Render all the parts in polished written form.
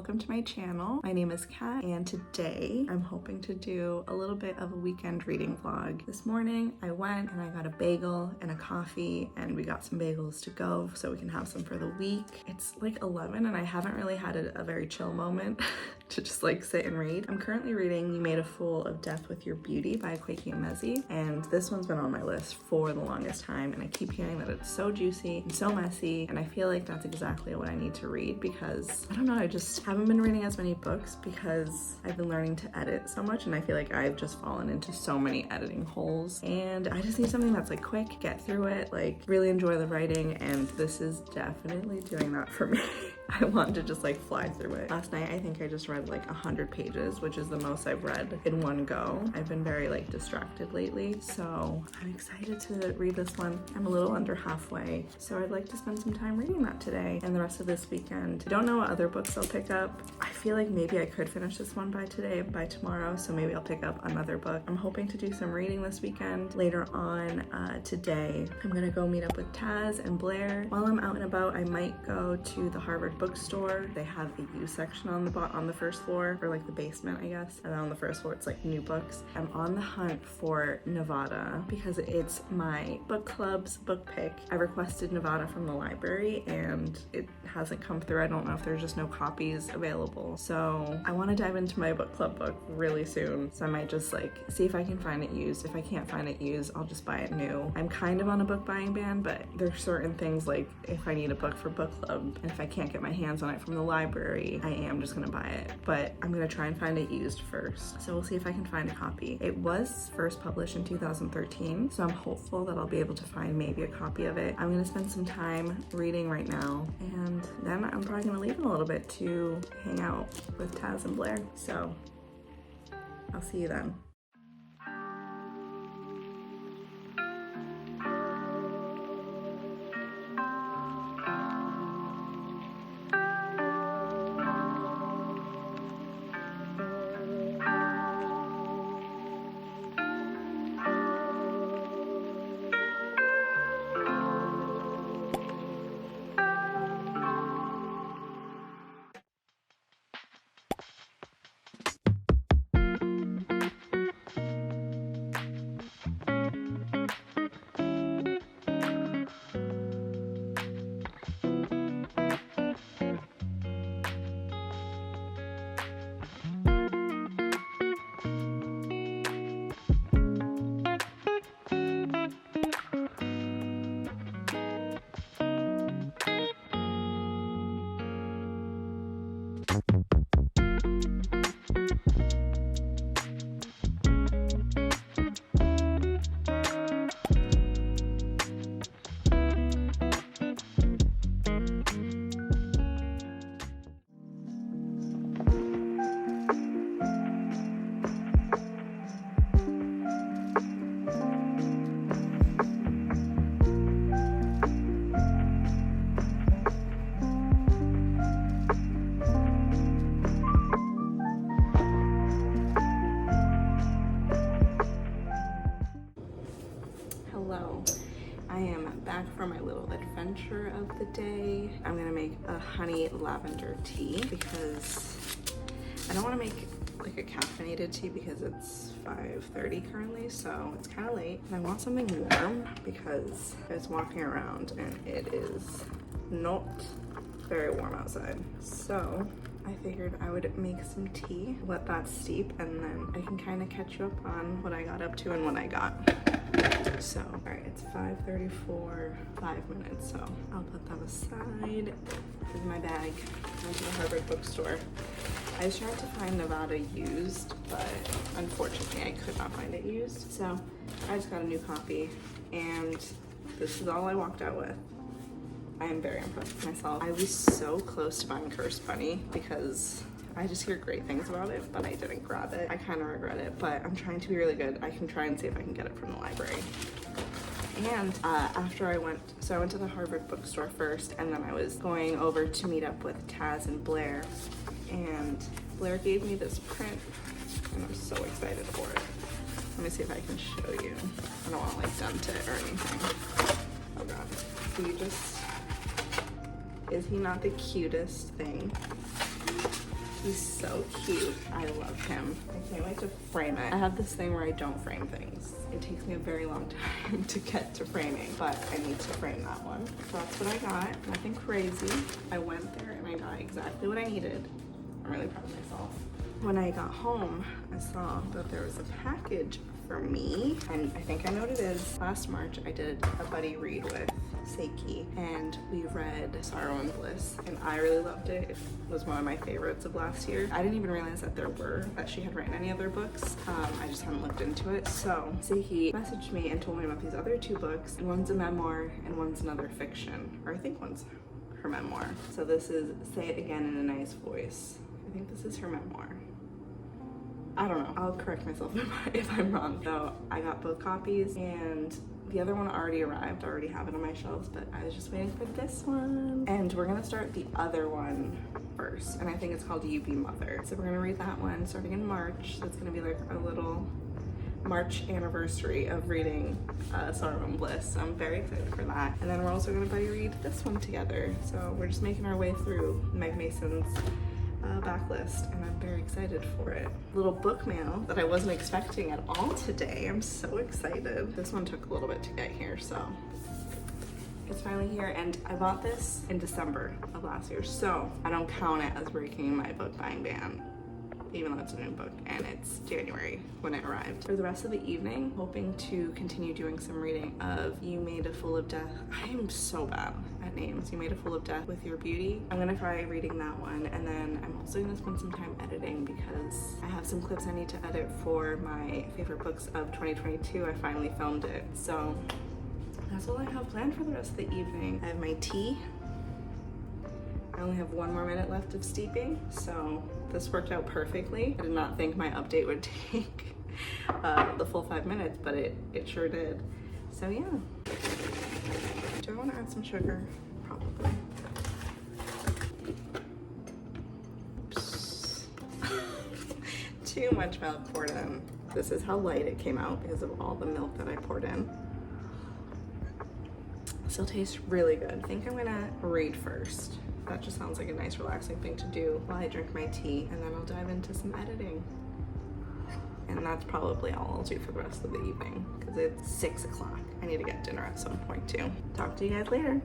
welcome to my channel. My name is Kat, and today I'm hoping to do a little bit of a weekend reading vlog. This morning I went and I got a bagel and a coffee, and we got some bagels to go so we can have some for the week. It's like 11 and I haven't really had a very chill moment to just like sit and read. I'm currently reading You Made a Fool of Death with Your Beauty by Kwaki Emezi, and this one's been on my list for the longest time, and I keep hearing that it's so juicy and so messy, and I feel like that's exactly what I need to read because I don't know, I just haven't been reading as many books because I've been learning to edit so much, and I feel like I've just fallen into so many editing holes, and I just need something that's like quick, get through it, like really enjoy the writing, and this is definitely doing that for me. I want to just like fly through it. Last night I think I just read like 100 pages, which is the most I've read in one go. I've been very like distracted lately, so I'm excited to read this one. I'm a little under halfway, so I'd like to spend some time reading that today and the rest of this weekend. I don't know what other books I'll pick up. I feel like maybe I could finish this one by today, by tomorrow, so maybe I'll pick up another book. I'm hoping to do some reading this weekend. Later on today, I'm gonna go meet up with Taz and Blair. While I'm out and about, I might go to the Harvard bookstore. They have the U section on the first floor, or like the basement, I guess. And then on the first floor, it's like new books. I'm on the hunt for Nevada because it's my book club's book pick. I requested Nevada from the library and it hasn't come through. I don't know if there's just no copies available. So I want to dive into my book club book really soon. So I might just like see if I can find it used. If I can't find it used, I'll just buy it new. I'm kind of on a book buying ban, but there's certain things like if I need a book for book club and if I can't get my hands on it from the library, I am just gonna buy it, but I'm gonna try and find it used first. So we'll see if I can find a copy. It was first published in 2013, so I'm hopeful that I'll be able to find maybe a copy of it. I'm gonna spend some time reading right now, and then I'm probably gonna leave in a little bit to hang out with Taz and Blair. So I'll see you then. I am back for my little adventure of the day. I'm gonna make a honey lavender tea because I don't want to make like a caffeinated tea because it's 5:30 currently, so it's kind of late. And I want something warm because I was walking around and it is not very warm outside. So I figured I would make some tea, let that steep, and then I can kind of catch you up on what I got up to and what I got. So, all right, it's 5:34, 5 minutes, so I'll put that aside. This is my bag. I went to the Harvard bookstore. I was trying to find Nevada used, but unfortunately I could not find it used. So I just got a new copy, and this is all I walked out with. I am very impressed with myself. I was so close to buying Cursed Bunny because I just hear great things about it, but I didn't grab it. I kind of regret it, but I'm trying to be really good. I can try and see if I can get it from the library. And after I went to the Harvard bookstore first, and then I was going over to meet up with Taz and Blair, and Blair gave me this print, and I'm so excited for it. Let me see if I can show you. I don't want to like dent it or anything. Oh God. So you just, is he not the cutest thing? He's so cute. I love him. I can't wait to frame it. I have this thing where I don't frame things. It takes me a very long time to get to framing, but I need to frame that one. So that's what I got. Nothing crazy. I went there and I got exactly what I needed. I'm really proud of myself. When I got home, I saw that there was a package for me, and I think I know what it is. Last March, I did a buddy read with Seiki, and we read Sorrow and Bliss, and I really loved it. It was one of my favorites of last year. I didn't even realize that she had written any other books. I just hadn't looked into it. So Seiki messaged me and told me about these other two books, and one's a memoir and one's another fiction, or I think one's her memoir. So this is Say It Again in a Nice Voice. I think this is her memoir. I don't know. I'll correct myself if I'm wrong. So I got both copies, and the other one already arrived. I already have it on my shelves, but I was just waiting for this one. And we're gonna start the other one first, and I think it's called You Be Mother. So we're gonna read that one starting in March. That's gonna be like our little March anniversary of reading Sorrow and Bliss. I'm very excited for that. And then we're also gonna buddy read this one together. So we're just making our way through Meg Mason's backlist, and I'm very excited for it. Little book mail that I wasn't expecting at all today. I'm so excited. This one took a little bit to get here, so it's finally here, and I bought this in December of last year, so I don't count it as breaking my book buying ban, even though it's a new book and it's January when it arrived. For the rest of the evening, hoping to continue doing some reading of You Made a Fool of Death. I am so bad at names. You Made a Fool of Death with Your Beauty. I'm gonna try reading that one, and then I'm also gonna spend some time editing because I have some clips I need to edit for my favorite books of 2022. I finally filmed it. So that's all I have planned for the rest of the evening. I have my tea. I only have 1 more minute left of steeping, so this worked out perfectly. I did not think my update would take the full 5 minutes, but it sure did. So yeah. Do I want to add some sugar? Probably. Oops. Too much milk poured in. This is how light it came out because of all the milk that I poured in. Still tastes really good. I think I'm gonna read first. That just sounds like a nice relaxing thing to do while I drink my tea, and then I'll dive into some editing. And that's probably all I'll do for the rest of the evening because it's 6 o'clock. I need to get dinner at some point too. Talk to you guys later.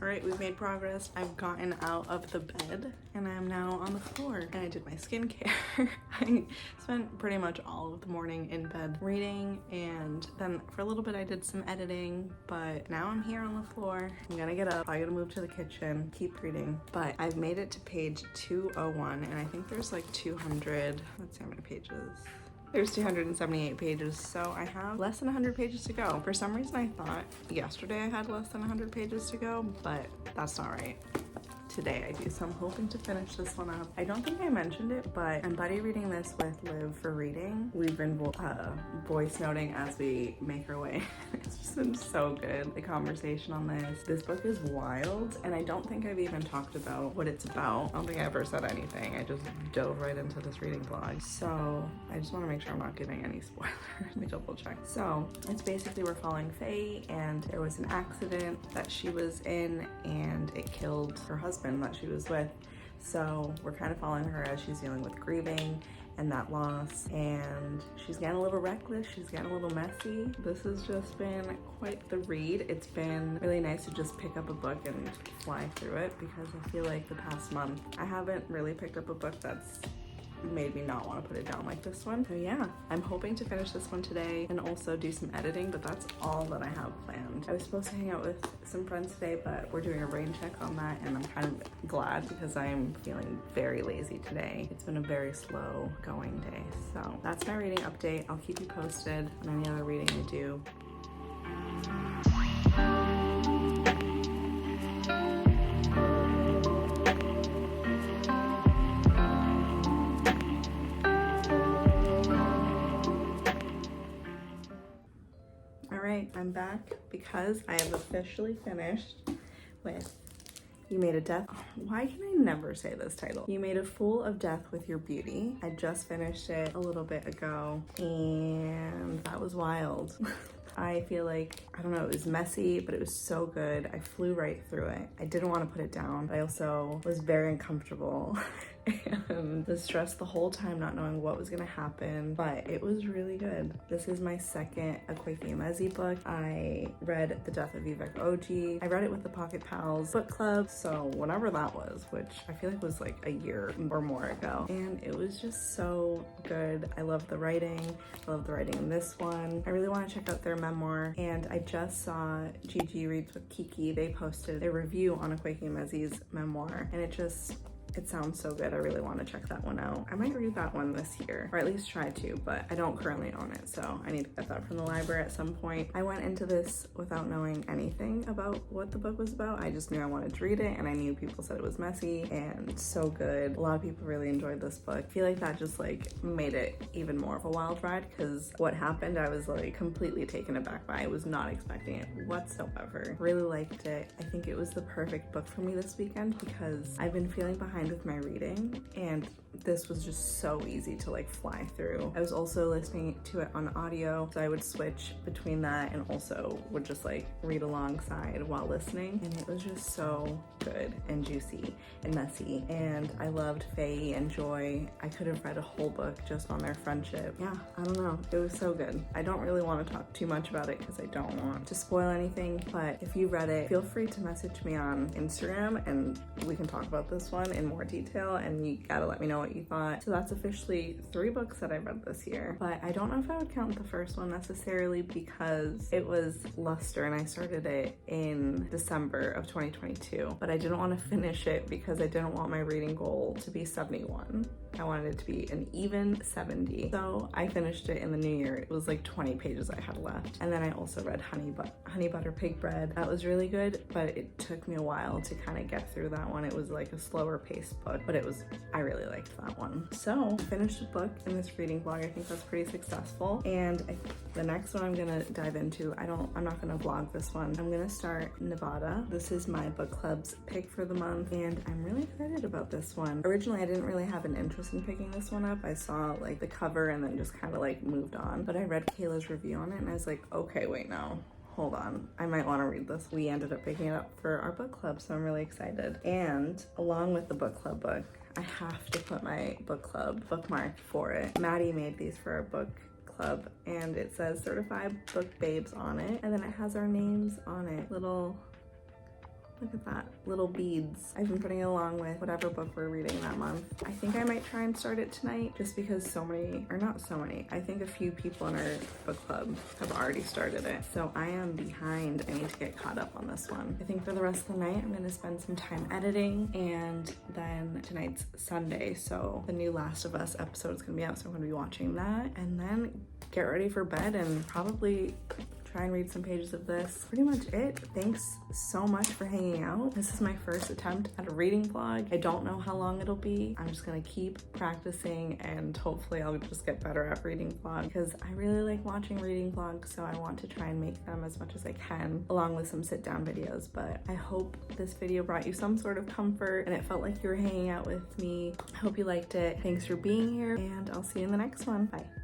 All right, we've made progress. I've gotten out of the bed and I'm now on the floor, and I did my skincare. I spent pretty much all of the morning in bed reading, and then for a little bit I did some editing, but now I'm here on the floor. I'm gonna get up, I'm gonna move to the kitchen, keep reading, but I've made it to page 201, and I think there's like 200, let's see how many pages. There's 278 pages, so I have less than 100 pages to go. For some reason I thought yesterday I had less than 100 pages to go, but that's not right. today I do. So I'm hoping to finish this one up. I don't think I mentioned it, but I'm buddy reading this with Liv for reading. We've been voice noting as we make our way. It's just been so good, the conversation on this. This book is wild, and I don't think I've even talked about what it's about. I don't think I ever said anything. I just dove right into this reading vlog. So I just want to make sure I'm not giving any spoilers. Let me double check. So it's basically we're following Faye, and there was an accident that she was in, and it killed her husband that she was with. So we're kind of following her as she's dealing with grieving and that loss, and she's getting a little reckless, she's getting a little messy. This has just been quite the read. It's been really nice to just pick up a book and fly through it, because I feel like the past month I haven't really picked up a book that's made me not want to put it down like this one. So yeah, I'm hoping to finish this one today and also do some editing, but that's all that I have planned. I was supposed to hang out with some friends today, but we're doing a rain check on that, and I'm kind of glad because I'm feeling very lazy today. It's been a very slow going day. So that's my reading update. I'll keep you posted on any other reading I do. I'm back because I have officially finished with You Made a Death. Why can I never say this title? You Made a Fool of Death with Your Beauty. I just finished it a little bit ago, and that was wild. I feel like, I don't know, it was messy, but it was so good. I flew right through it. I didn't want to put it down, but I also was very uncomfortable and was stressed the whole time not knowing what was gonna happen, but it was really good. This is my second Akwaeke Emezi book. I read The Death of Vivek Oji. I read it with the Pocket Pals book club, so whenever that was, which I feel like was like a year or more ago, and it was just so good. I love the writing. I love the writing in this one. I really want to check out their memoir, and I just saw Gigi Reads with Kiki. They posted a review on Akwaeke Emezi's memoir, and it sounds so good. I really want to check that one out. I might read that one this year, or at least try to, but I don't currently own it, so I need to get that from the library at some point. I went into this without knowing anything about what the book was about. I just knew I wanted to read it, and I knew people said it was messy and so good. A lot of people really enjoyed this book. I feel like that just like made it even more of a wild ride, because what happened, I was like completely taken aback by. I was not expecting it whatsoever. Really liked it. I think it was the perfect book for me this weekend, because I've been feeling behind with my reading, and this was just so easy to like fly through. I was also listening to it on audio, so I would switch between that and also would just like read alongside while listening, and it was just so good and juicy and messy, and I loved Faye and Joy. I could have read a whole book just on their friendship. Yeah, I don't know, it was so good. I don't really want to talk too much about it because I don't want to spoil anything, but if you read it, feel free to message me on Instagram and we can talk about this one in more detail, and you gotta let me know what you thought. So that's officially 3 books that I read this year, but I don't know if I would count the first one necessarily because it was Luster and I started it in December of 2022, but I didn't want to finish it because I didn't want my reading goal to be 71. I wanted it to be an even 70. So I finished it in the new year. It was like 20 pages I had left. And then I also read Honey Butter Pig Bread. That was really good, but it took me a while to kind of get through that one. It was like a slower paced book, but I really liked that one. So I finished a book in this reading vlog. I think that's pretty successful. And the next one I'm gonna dive into, I'm not gonna vlog this one. I'm gonna start Nevada. This is my book club's pick for the month, and I'm really excited about this one. Originally, I didn't really have an interest in picking this one up. I saw like the cover and then just kind of like moved on, but I read Kayla's review on it and I was like, okay, wait, no, hold on, I might want to read this. We ended up picking it up for our book club, so I'm really excited. And along with the book club book, I have to put my book club bookmark for it. Maddie made these for our book club, and it says Certified Book Babes on it, and then it has our names on it. Look at that, little beads. I've been putting it along with whatever book we're reading that month. I think I might try and start it tonight just because I think a few people in our book club have already started it. So I am behind. I need to get caught up on this one. I think for the rest of the night, I'm gonna spend some time editing, and then tonight's Sunday, so the new Last of Us episode is gonna be out, so I'm gonna be watching that, and then get ready for bed and probably try and read some pages of this. Pretty much it. Thanks so much for hanging out. This is my first attempt at a reading vlog. I don't know how long it'll be. I'm just gonna keep practicing and hopefully I'll just get better at reading vlogs because I really like watching reading vlogs, so I want to try and make them as much as I can along with some sit down videos. But I hope this video brought you some sort of comfort and it felt like you were hanging out with me. I hope you liked it. Thanks for being here and I'll see you in the next one. Bye.